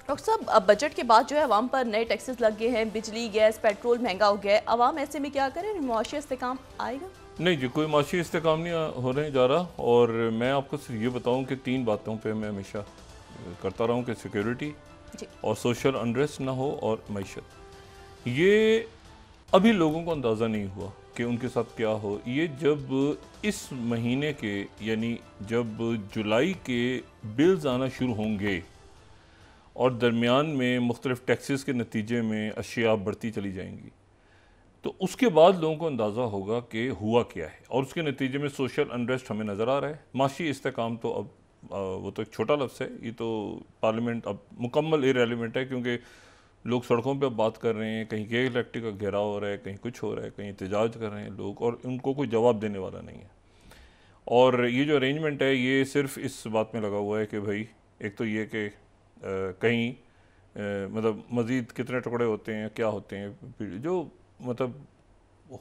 Doctor صاحب اب budget کے بعد جو ہے عوام پر نئے ٹیکسز لگ گئے ہیں، بجلی گیس پیٹرول مہنگا ہو گیا ہے، عوام ایسے میں کیا کرے؟ معاشی استحکام آئے گا؟ نہیں جی، کوئی معاشی استحکام نہیں ہونے جا رہا، اور میں آپ کو صرف یہ بتاؤں کہ 3 باتوں پہ میں ہمیشہ کرتا رہا ہوں کہ سیکیورٹی جی اور سوشل انریسٹ نہ ہو اور معیشت. یہ ابھی لوگوں کو اندازہ نہیں ہوا کہ ان کے ساتھ کیا ہو. یہ جب اس مہینے کے یعنی جب جولائی کے بلز آنا شروع ہوں گے اور درمیان میں مختلف ٹیکسز کے نتیجے میں اشیاء بڑھتی چلی جائیں گی، تو اس کے بعد لوگوں کو اندازہ ہوگا کہ ہوا کیا ہے، اور اس کے نتیجے میں سوشل انریسٹ ہمیں نظر آ رہا ہے. معاشی استحکام تو اب وہ تو ایک چھوٹا لفظ ہے، یہ تو پارلیمنٹ اب مکمل ایریلیونٹ ہے، کیونکہ لوگ سڑکوں پہ اب بات کر رہے ہیں، کہیں گیگ الیکٹرک کا گھیراؤ ہو رہا ہے، کہیں کچھ ہو رہا ہے، کہیں احتجاج کر رہے ہیں لوگ، اور ان کو کوئی جواب دینے والا نہیں ہے. اور یہ جو ارینجمنٹ ہے یہ صرف اس بات میں لگا ہوا ہے کہ بھائی ایک تو یہ کہ کہیں مطلب مزید کتنے ٹکڑے ہوتے ہیں، کیا ہوتے ہیں، جو مطلب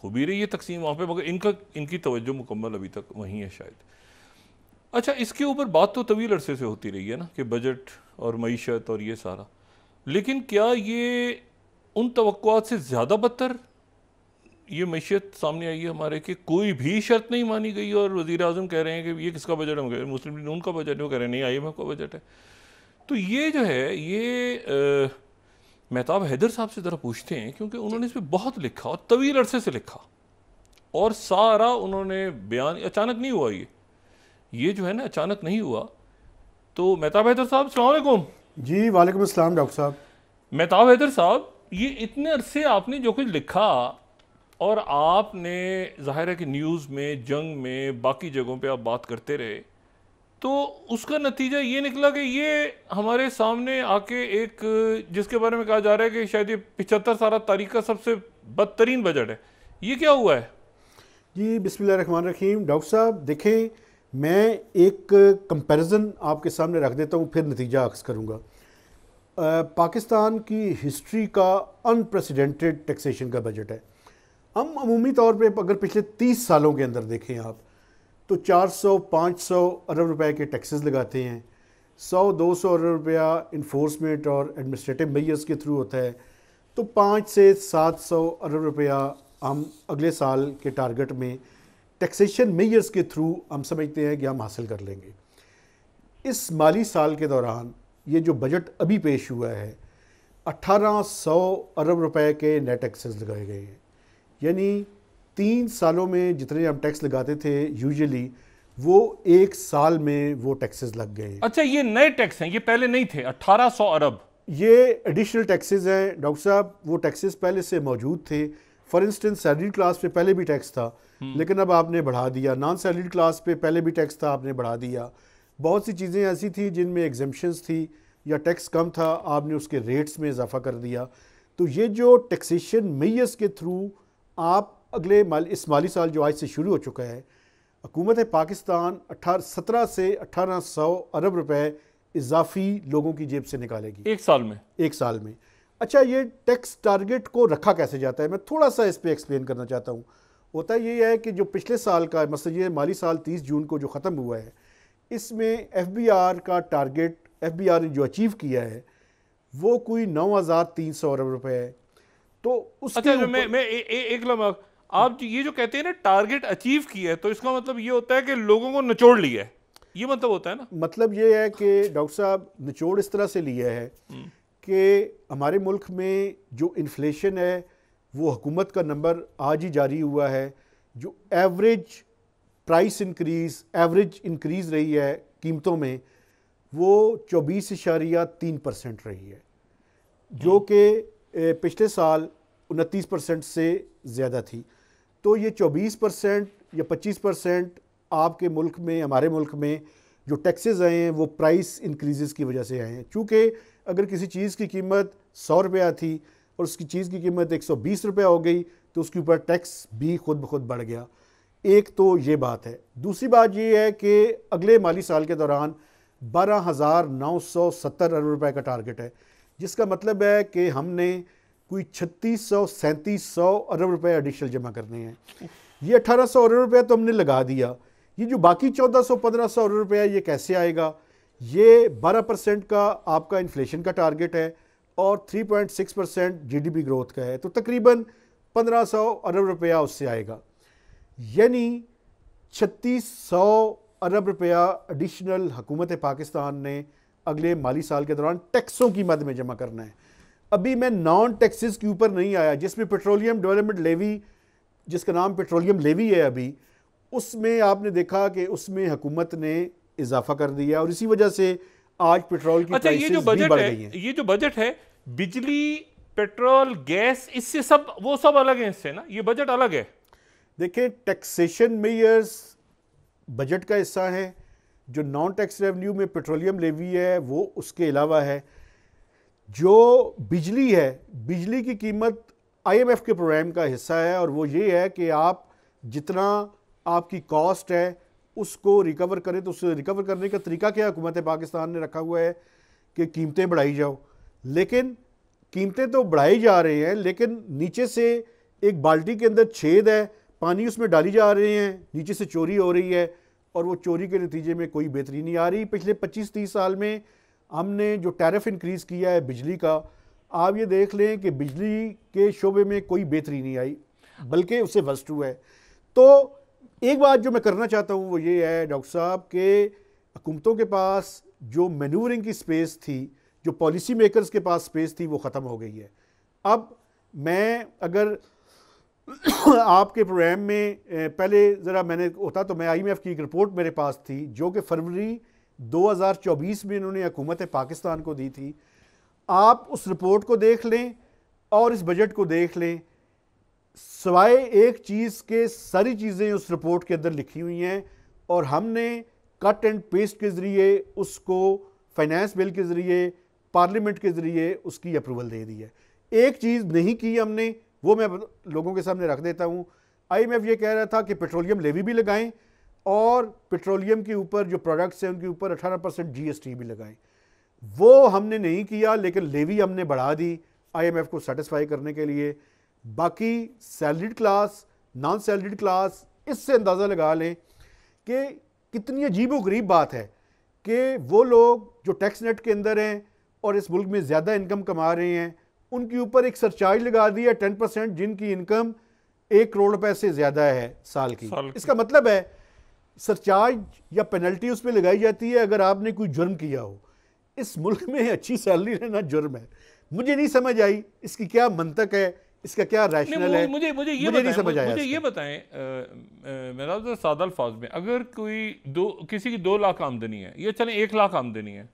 ہو بھی رہی ہے تقسیم وہاں پہ، مگر ان کی توجہ مکمل ابھی تک وہیں ہے شاید. اچھا، اس کے اوپر بات تو طویل عرصے سے ہوتی رہی ہے نا کہ بجٹ اور معیشت اور یہ سارا، لیکن کیا یہ ان توقعات سے زیادہ بدتر یہ معیشت سامنے آئی ہے ہمارے، کہ کوئی بھی شرط نہیں مانی گئی اور وزیر اعظم کہہ رہے ہیں کہ یہ کس کا بجٹ ہے؟ مسلم لیگ نون کا بجٹ ہے. وہ کہہ رہے ہیں نہیں، IMF کا بجٹ ہے. تو یہ جو ہے یہ مہتاب حیدر صاحب سے ذرا پوچھتے ہیں، کیونکہ انہوں نے اس پہ بہت لکھا اور طویل عرصے سے لکھا، اور سارا انہوں نے بیان اچانک نہیں ہوا. یہ جو ہے نا اچانک نہیں ہوا. تو مہتاب حیدر صاحب السلام علیکم. جی وعلیکم السلام ڈاکٹر صاحب. مہتاب حیدر صاحب، یہ اتنے عرصے آپ نے جو کچھ لکھا، اور آپ نے ظاہر ہے کہ نیوز میں، جنگ میں، باقی جگہوں پہ آپ بات کرتے رہے، تو اس کا نتیجہ یہ نکلا کہ یہ ہمارے سامنے آ کے ایک جس کے بارے میں کہا جا رہا ہے کہ شاید یہ 75 سالہ تاریخ کا سب سے بدترین بجٹ ہے. یہ کیا ہوا ہے؟ جی بسم اللہ الرحمن الرحیم. ڈاکٹر صاحب دیکھیں، میں ایک کمپیریزن آپ کے سامنے رکھ دیتا ہوں، پھر نتیجہ عکس کروں گا. پاکستان کی ہسٹری کا انپریسیڈنٹڈ ٹیکسیشن کا بجٹ ہے. ہم عمومی طور پہ اگر پچھلے 30 سالوں کے اندر دیکھیں آپ، تو 400-500 ارب روپے کے ٹیکسز لگاتے ہیں. 100-200 ارب روپیہ انفورسمنٹ اور ایڈمنسٹریٹو میئرز کے تھرو ہوتا ہے. تو 500 سے 700 ارب روپیہ ہم اگلے سال کے ٹارگٹ میں ٹیکسیشن میئرز کے تھرو ہم سمجھتے ہیں کہ ہم حاصل کر لیں گے. اس مالی سال کے دوران یہ جو بجٹ ابھی پیش ہوا ہے، 1800 ارب روپے کے نیٹ ٹیکسز لگائے گئے ہیں. یعنی 3 سالوں میں جتنے ہم ٹیکس لگاتے تھے یوزلی، وہ ایک سال میں وہ ٹیکسز لگ گئے ہیں. اچھا، یہ نئے ٹیکس ہیں، یہ پہلے نہیں تھے؟ 1800 ارب یہ ایڈیشنل ٹیکسز ہیں ڈاکٹر صاحب. وہ ٹیکسز پہلے سے موجود تھے. فار انسٹنس سیلریڈ کلاس پہ پہلے بھی ٹیکس تھا، لیکن اب آپ نے بڑھا دیا. نان سیلریڈ کلاس پہ پہلے بھی ٹیکس تھا، آپ نے بڑھا دیا. بہت سی چیزیں ایسی تھیں جن میں ایگزمپشنز تھی یا ٹیکس کم تھا، آپ نے اس کے ریٹس میں اضافہ کر دیا. تو یہ جو ٹیکسیشن میئرز کے تھرو آپ اس مالی سال جو آج سے شروع ہو چکا ہے، حکومت پاکستان 17 سے 1800 ارب روپے اضافی لوگوں کی جیب سے نکالے گی ایک سال میں. ایک سال میں. اچھا، یہ ٹیکس ٹارگٹ کو رکھا کیسے جاتا ہے؟ میں تھوڑا سا اس پہ ایکسپلین کرنا چاہتا ہوں. ہوتا یہ ہے کہ جو پچھلے سال کا مثلا یہ مالی سال 30 جون کو جو ختم ہوا ہے، اس میں FBR کا ٹارگٹ FBR نے جو اچیو کیا ہے وہ کوئی 9300 ارب روپے ہے. تو اس اچھا، میں ایک لمحہ، آپ یہ جو کہتے ہیں نا ٹارگٹ اچیو کیا ہے، تو اس کا مطلب یہ ہوتا ہے کہ لوگوں کو نچوڑ لیا ہے، یہ مطلب ہوتا ہے نا؟ مطلب یہ ہے کہ ڈاکٹر صاحب نچوڑ اس طرح سے لیا ہے کہ ہمارے ملک میں جو انفلیشن ہے وہ حکومت کا نمبر آج ہی جاری ہوا ہے. جو ایوریج پرائس ایوریج انکریز رہی ہے قیمتوں میں، وہ 24.3% رہی ہے، جو کہ پچھلے سال 29% سے زیادہ تھی. تو یہ 24% یا 25% آپ کے ملک میں، ہمارے ملک میں جو ٹیکسز آئے ہیں وہ پرائس انکریزز کی وجہ سے آئے ہیں. چونکہ اگر کسی چیز کی قیمت 100 روپیہ تھی اور اس کی چیز کی قیمت 120 روپیہ ہو گئی، تو اس کے اوپر ٹیکس بھی خود بخود بڑھ گیا. ایک تو یہ بات ہے. دوسری بات یہ ہے کہ اگلے مالی سال کے دوران 12,970 ارب روپے کا ٹارگٹ ہے، جس کا مطلب ہے کہ ہم نے کوئی 3600-3700 ارب روپے ایڈیشنل جمع کرنے ہیں. یہ 1800 ارب روپے تو ہم نے لگا دیا. یہ جو باقی 1400-1500 ارب روپے یہ کیسے آئے گا؟ یہ 12% کا آپ کا انفلیشن کا ٹارگٹ ہے اور 3.6% جی ڈی پی گروتھ کا ہے، تو تقریباً 1500 ارب روپیہ اس سے آئے گا، یعنی 3600 ارب روپیہ ایڈیشنل حکومت پاکستان نے اگلے مالی سال کے دوران ٹیکسوں کی مد میں جمع کرنا ہے۔ ابھی میں نان ٹیکسز کے اوپر نہیں آیا، جس میں پیٹرولیم ڈیولپمنٹ لیوی، جس کا نام پیٹرولیم لیوی ہے ابھی، اس میں آپ نے دیکھا کہ اس میں حکومت نے اضافہ کر دیا اور اسی وجہ سے آج پیٹرول کی پرائسز بھی بڑھ گئی ہیں۔ یہ جو بجٹ ہے، بجلی، پیٹرول، گیس، اس سے سب وہ سب الگ ہیں، اس سے نا یہ بجٹ الگ ہے۔ دیکھیں ٹیکسیشن میئرز بجٹ کا حصہ ہیں، جو نان ٹیکس ریونیو میں پیٹرولیم لیوی ہے وہ اس کے علاوہ ہے۔ جو بجلی ہے، بجلی کی قیمت آئی ایم ایف کے پروگرام کا حصہ ہے، اور وہ یہ ہے کہ آپ جتنا آپ کی کاسٹ ہے اس کو ریکور کریں، تو اس ریکور کرنے کا طریقہ کیا حکومت پاکستان نے رکھا ہوا ہے کہ قیمتیں بڑھائی جاؤ، لیکن قیمتیں تو بڑھائی جا رہے ہیں، لیکن نیچے سے ایک بالٹی کے اندر چھید ہے، پانی اس میں ڈالی جا رہے ہیں، نیچے سے چوری ہو رہی ہے، اور وہ چوری کے نتیجے میں کوئی بہتری نہیں آ رہی۔ پچھلے 25-30 سال میں ہم نے جو ٹیرف انکریز کیا ہے بجلی کا، آپ یہ دیکھ لیں کہ بجلی کے شعبے میں کوئی بہتری نہیں آئی، بلکہ اسے ورسٹ ہوا ہے۔ تو ایک بات جو میں کرنا چاہتا ہوں وہ یہ ہے ڈاکٹر صاحب کہ حکومتوں کے پاس جو مینورنگ کی سپیس تھی، جو پالیسی میکرز کے پاس سپیس تھی، وہ ختم ہو گئی ہے۔ اب میں اگر آپ کے پروگرام میں پہلے ذرا میں نے ہوتا تو میں آئی ایم ایف کی ایک رپورٹ میرے پاس تھی جو کہ فروری 2024 میں انہوں نے حکومت پاکستان کو دی تھی، آپ اس رپورٹ کو دیکھ لیں اور اس بجٹ کو دیکھ لیں، سوائے ایک چیز کے ساری چیزیں اس رپورٹ کے اندر لکھی ہوئی ہیں، اور ہم نے کٹ اینڈ پیسٹ کے ذریعے اس کو فائنانس بل کے ذریعے، پارلیمنٹ کے ذریعے اس کی اپروول دے دی ہے۔ ایک چیز نہیں کی ہم نے، وہ میں لوگوں کے سامنے رکھ دیتا ہوں۔ آئی ایم ایف یہ کہہ رہا تھا کہ پیٹرولیم لیوی بھی لگائیں اور پیٹرولیم کے اوپر جو پروڈکٹس ہیں ان کے اوپر 18% جی ایس ٹی بھی لگائیں، وہ ہم نے نہیں کیا، لیکن لیوی ہم نے بڑھا دی آئی ایم ایف کو سیٹسفائی کرنے کے لیے۔ باقی salaried class, non salaried class, اس سے اندازہ لگا لیں کہ کتنی عجیب و غریب بات ہے کہ وہ لوگ جو ٹیکس نیٹ کے اندر ہیں اور اس ملک میں زیادہ انکم کما رہے ہیں، ان کے اوپر ایک سرچارج لگا دی ہے 10%، جن کی انکم 1 کروڑ روپے سے زیادہ ہے سال کی۔ اس کا مطلب ہے سرچارج یا پینلٹی اس پہ لگائی جاتی ہے اگر آپ نے کوئی جرم کیا ہو۔ اس ملک میں اچھی سیلری لینا جرم ہے۔ مجھے نہیں سمجھ آئی اس کی کیا منطق ہے، اس کا کیا ریشنل ہے، مجھے نہیں سمجھ آیا۔ مجھے یہ بتائیں میرا سادہ الفاظ میں، اگر کوئی کسی کی 2 لاکھ آمدنی ہے، یا چلیں 1 لاکھ آمدنی ہے،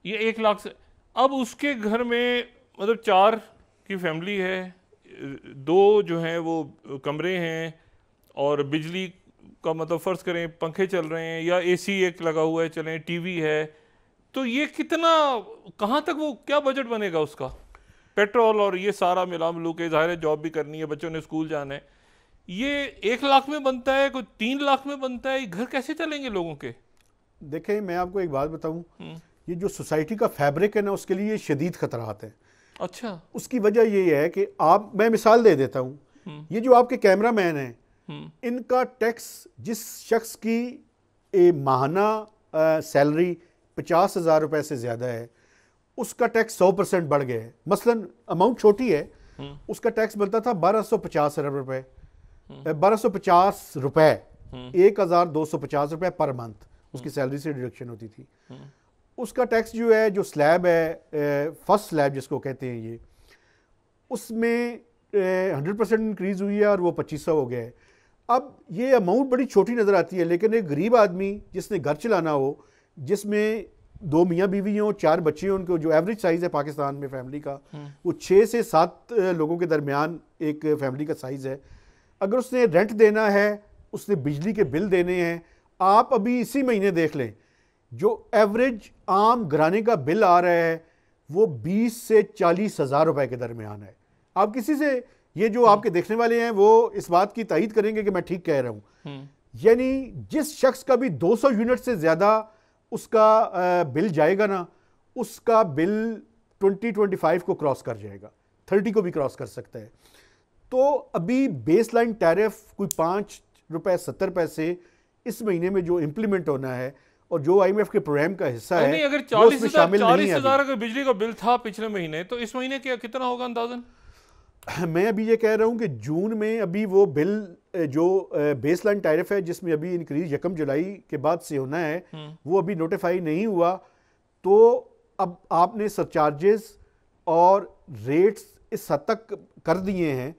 یہ 1 لاکھ سے اب اس کے گھر میں مطلب 4 کی فیملی ہے، 2 جو ہیں وہ کمرے ہیں، اور بجلی کا مطلب فرض کریں پنکھے چل رہے ہیں یا اے سی ایک لگا ہوا ہے، چلیں ٹی وی ہے، تو یہ کتنا، کہاں تک وہ کیا بجٹ بنے گا اس کا؟ پیٹرول اور یہ سارا ملا ملو کے، ظاہر ہے جاب بھی کرنی ہے، بچوں نے اسکول جانا ہے، یہ 1 لاکھ میں بنتا ہے، کوئی 3 لاکھ میں بنتا ہے، یہ گھر کیسے چلیں گے لوگوں کے؟ دیکھیں میں آپ کو ایک بات بتاؤں، یہ جو سوسائٹی کا فیبرک ہے نا، اس کے لیے شدید خطرات ہیں۔ اچھا، اس کی وجہ یہ ہے کہ میں مثال دے دیتا ہوں، یہ جو آپ کے کیمرہ مین ہیں، ان کا ٹیکس، جس شخص کی ماہانہ سیلری 50,000 روپے سے زیادہ ہے، اس کا ٹیکس 100% بڑھ گیا ہے۔ مثلا اماؤنٹ چھوٹی ہے، اس کا ٹیکس بنتا تھا 1250 ارب روپے، 1250 روپے، 1250 روپے پر منتھ اس کی سیلری سے ڈیڈکشن ہوتی تھی۔ اس کا ٹیکس جو ہے، جو سلیب ہے، فرسٹ سلیب جس کو کہتے ہیں، یہ اس میں 100% انکریز ہوئی ہے اور وہ 2500 ہو گیا ہے۔ اب یہ اماؤنٹ بڑی چھوٹی نظر آتی ہے، لیکن ایک غریب آدمی جس نے گھر چلانا ہو، جس میں 2 میاں بیوی ہوں، 4 بچے ہوں، ان کو جو ایوریج سائز ہے پاکستان میں فیملی کا، وہ 6 سے 7 لوگوں کے درمیان ایک فیملی کا سائز ہے۔ اگر اس نے رینٹ دینا ہے، اس نے بجلی کے بل دینے ہیں، آپ ابھی اسی مہینے دیکھ لیں جو ایوریج عام گھرانے کا بل آ رہا ہے وہ 20 سے 40 ہزار روپے کے درمیان ہے۔ آپ کسی سے، یہ جو آپ کے دیکھنے والے ہیں وہ اس بات کی تائید کریں گے کہ میں ٹھیک کہہ رہا ہوں، یعنی جس شخص کا بھی 200 یونٹ سے زیادہ اس کا بل جائے گا نا، اس کا بل 2025 کو کراس کر جائے گا، 30 کو بھی کراس کر سکتا ہے۔ تو ابھی بیس لائن ٹیرف کوئی 5 روپے 70 پیسے اس مہینے میں جو امپلیمنٹ ہونا ہے، اور جو IMF کے پروگرام کا حصہ ہے نہیں اگر وہ اس میں شامل نہیں ہے 40,000 اگر بجلی کا بل تھا پچھلے مہینے تو اس مہینے کتنا ہوگا اندازاً؟ میں ابھی یہ کہہ رہا ہوں کہ جون میں ابھی وہ بل جو بیس لائن ٹیرف ہے جس میں ابھی انکریز 1 جولائی کے بعد سے ہونا ہے وہ ابھی نوٹیفائی نہیں ہوا، تو اب آپ نے سرچارجز اور ریٹس اس حد تک کر دیے ہیں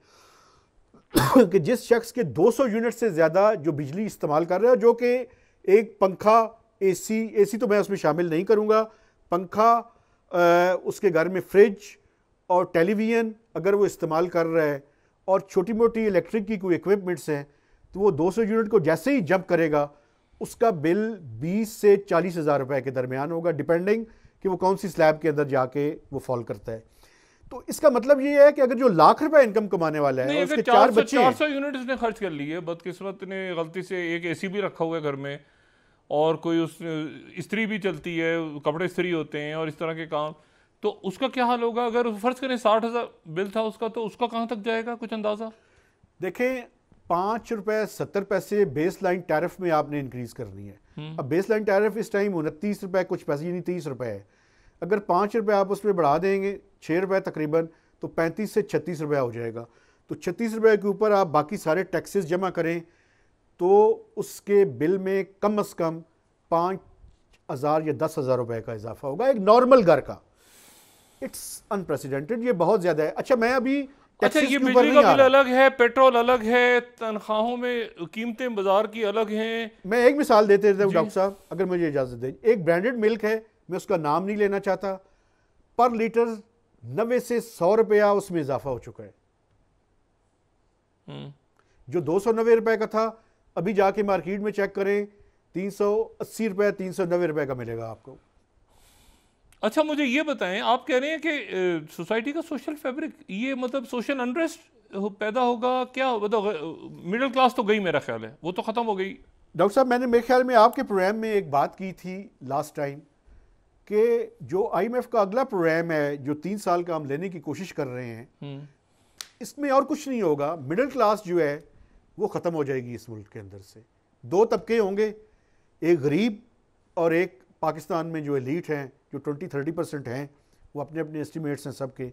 کہ جس شخص کے 200 یونٹ سے زیادہ جو بجلی استعمال کر رہا ہے، جو کہ ایک پنکھا اے سی تو میں اس میں شامل نہیں کروں گا، پنکھا اس کے گھر میں فریج اور ٹیلی ویژن اگر وہ استعمال کر رہا ہے اور چھوٹی موٹی الیکٹرک کی کوئی ایکوپمنٹس ہیں، تو وہ 200 یونٹ کو جیسے ہی جمپ کرے گا اس کا بل 20 سے 40 ہزار روپے کے درمیان ہوگا، ڈیپینڈنگ کہ وہ کون سی سلیب کے اندر جا کے وہ فال کرتا ہے۔ تو اس کا مطلب یہ ہے کہ اگر جو لاکھ روپے انکم کمانے والا ہے اور اس کے 4 بچے ہیں، 400 یونٹ اس نے خرچ کر لی ہے، بدقسمت نے غلطی سے ایک اے سی بھی رکھا ہوا ہے گھر میں، اور کوئی اس استری بھی چلتی ہے، کپڑے استری ہوتے ہیں اور اس طرح کے کام، تو اس کا کیا حال ہوگا؟ اگر فرض کریں 60,000 بل تھا اس کا، تو اس کا کہاں تک جائے گا کچھ اندازہ؟ دیکھیں 5 روپے 70 پیسے بیس لائن ٹیرف میں آپ نے انکریز کرنی ہے۔ اب بیس لائن ٹیرف اس ٹائم 29 روپے کچھ پیسے یعنی 30 روپے ہے، اگر 5 روپے آپ اس میں بڑھا دیں گے 6 روپے تقریباً، تو 35 سے 36 روپے ہو جائے گا۔ تو 36 روپے کے اوپر آپ باقی سارے ٹیکسز جمع کریں تو اس کے بل میں کم از کم 5,000 یا 10,000 روپے کا اضافہ ہوگا ایک نارمل گھر کا۔ اٹس انپریسیڈنٹڈ، یہ بہت زیادہ ہے۔ اچھا میں ابھی اچھا یہ بجلی کا بل الگ ہے، پیٹرول الگ ہے، تنخواہوں میں قیمتیں بازار کی الگ ہیں۔ میں ایک مثال دیتے رہتا ہوں ڈاکٹر صاحب اگر مجھے اجازت دیں، ایک برانڈڈ ملک ہے، میں اس کا نام نہیں لینا چاہتا، پر لیٹر 90 سے 100 روپیہ اس میں اضافہ ہو چکا ہے۔ جو 290 روپے کا تھا ابھی جا کے مارکیٹ میں چیک کریں 380 روپے 390 روپے کا ملے گا آپ کو۔ اچھا مجھے یہ بتائیں، آپ کہہ رہے ہیں کہ سوسائٹی کا سوشل فیبرک، یہ مطلب سوشل انٹرسٹ پیدا ہوگا کیا؟ مطلب مڈل کلاس تو گئی میرا خیال ہے، وہ تو ختم ہو گئی۔ ڈاکٹر صاحب میں نے میرے خیال میں آپ کے پروگرام میں ایک بات کی تھی لاسٹ ٹائم کہ جو IMF کا اگلا پروگرام ہے جو 3 سال کا ہم لینے کی کوشش کر رہے ہیں، اس میں اور کچھ نہیں ہوگا، مڈل کلاس جو ہے وہ ختم ہو جائے گی اس ملک کے اندر سے۔ 2 طبقے ہوں گے، ایک غریب اور ایک پاکستان میں جو ایلیٹ ہیں جو 20-30% ہیں، وہ اپنے اپنے اسٹیمیٹس ہیں سب کے۔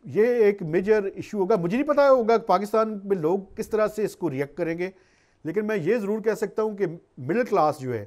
یہ ایک میجر ایشو ہوگا، مجھے نہیں پتا ہوگا پاکستان میں لوگ کس طرح سے اس کو ریئیکٹ کریں گے، لیکن میں یہ ضرور کہہ سکتا ہوں کہ مڈل کلاس جو ہے